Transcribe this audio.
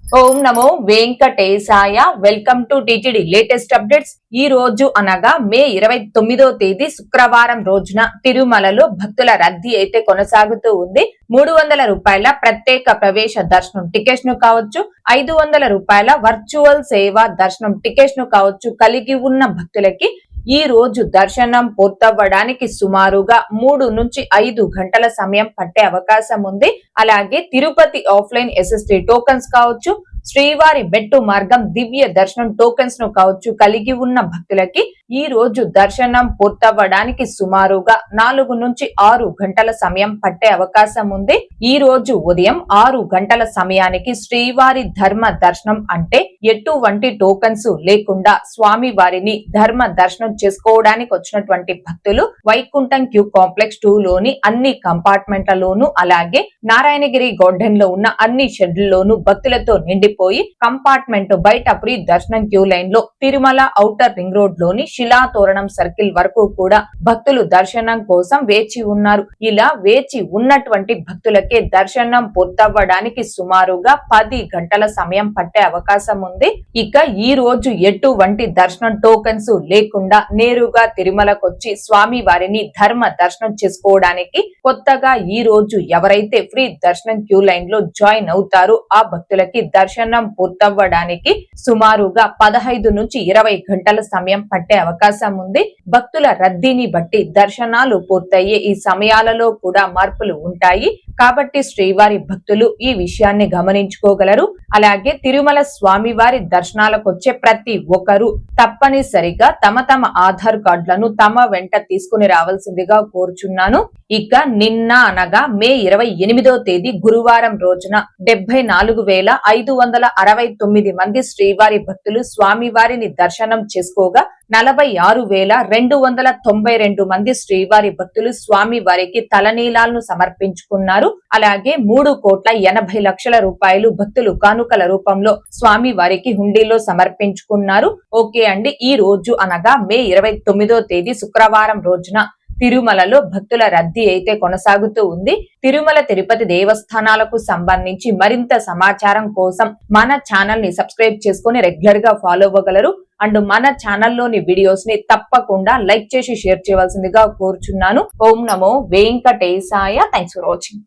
Om Namo Venkatesaya. Welcome to TTD latest updates. ఈ రోజు అనగా మే 29వ తేదీ శుక్రవారం రోజున తిరుమలలో భక్తుల రద్దీ అయితే కొనసాగుతూ ఉంది. 300 రూపాయల ప్రత్యేక ప్రవేశ దర్శనం టికెట్స్ ను కావచ్చు, 500 రూపాయల వర్చువల్ సేవా దర్శనం టికెట్స్ ను కావచ్చు కలిగి ఉన్న భక్తులకి ఈ రోజు దర్శనం పూర్తవ్వడానికి సుమారుగా 3 నుంచి 5 గంటల సమయం పట్టే అవకాశం ఉంది. అలాగే తిరుపతి ఆఫ్లైన్ ఎస్ఎస్టీ టోకన్స్ కావచ్చు, శ్రీవారి మెట్టు మార్గం దివ్య దర్శనం టోకెన్స్ ను కావచ్చు కలిగి ఉన్న భక్తులకి ఈ రోజు దర్శనం పూర్తవ్వడానికి సుమారుగా 4 నుంచి 6 గంటల సమయం పట్టే అవకాశం ఉంది. ఈ రోజు ఉదయం 6 గంటల సమయానికి శ్రీవారి ధర్మ దర్శనం అంటే ఎటువంటి టోకన్స్ లేకుండా స్వామి వారిని ధర్మ దర్శనం చేసుకోవడానికి వచ్చినటువంటి భక్తులు వైకుంఠం క్యూ కాంప్లెక్స్ 2 లోని అన్ని కంపార్ట్మెంట్లలోనూ అలాగే నారాయణగిరి గార్డెన్ లో ఉన్న అన్ని షెడ్లలోనూ భక్తులతో నిండిపోయి కంపార్ట్మెంట్ బయట ఫ్రీ దర్శనం క్యూ లైన్ లో తిరుమల ఔటర్ రింగ్ రోడ్ లోని శిలాతోరణం సర్కిల్ వరకు కూడా భక్తులు దర్శనం కోసం వేచి ఉన్నారు. ఇలా వేచి ఉన్నటువంటి భక్తులకే దర్శనం పూర్తవ్వడానికి సుమారుగా 10 గంటల సమయం పట్టే అవకాశం ఉంది. ఇక ఈ రోజు ఎటువంటి దర్శనం టోకెన్స్ లేకుండా నేరుగా తిరుమలకొచ్చి స్వామి వారిని ధర్మ దర్శనం చేసుకోవడానికి కొత్తగా ఈ రోజు ఎవరైతే ఫ్రీ దర్శనం క్యూ లైన్ లో జాయిన్ అవుతారో ఆ భక్తులకి దర్శనం పూర్తవ్వడానికి సుమారుగా 15 నుంచి 20 గంటల సమయం పట్టే అవకాశం ఉంది. భక్తుల రద్దీని బట్టి దర్శనాలు పూర్తయ్యే ఈ సమయాలలో కూడా మార్పులు ఉంటాయి. కాబట్టి శ్రీవారి భక్తులు ఈ విషయాన్ని గమనించుకోగలరు. అలాగే తిరుమల స్వామివారి దర్శనాలకు వచ్చే ప్రతి ఒక్కరూ తప్పనిసరిగా తమ ఆధార్ కార్డులను తమ వెంట తీసుకుని రావాల్సిందిగా కోరుచున్నాను. ఇక నిన్న అనగా మే 28వ తేదీ గురువారం రోజున 74,569 మంది శ్రీవారి భక్తులు స్వామివారిని దర్శనం చేసుకోగా 46,292 మంది శ్రీవారి భక్తులు స్వామి వారికి తలనీలాలను సమర్పించుకున్నారు. అలాగే 3,80,00,000 రూపాయలు భక్తులు కానుకల రూపంలో స్వామి వారికి హుండీలో సమర్పించుకున్నారు. ఓకే అండి, ఈ రోజు అనగా మే 29వ తేదీ శుక్రవారం రోజున తిరుమలలో భక్తుల రద్దీ అయితే కొనసాగుతూ ఉంది. తిరుమల తిరుపతి దేవస్థానాలకు సంబంధించి మరింత సమాచారం కోసం మన ఛానల్ ని సబ్స్క్రైబ్ చేసుకుని రెగ్యులర్ గా ఫాలో అవ్వగలరు. అండ్ మన ఛానల్లోని వీడియోస్ ని తప్పకుండా లైక్ చేసి షేర్ చేయవలసిందిగా కోరుచున్నాను. ఓం నమో వెంకటేశాయ. Thanks for watching.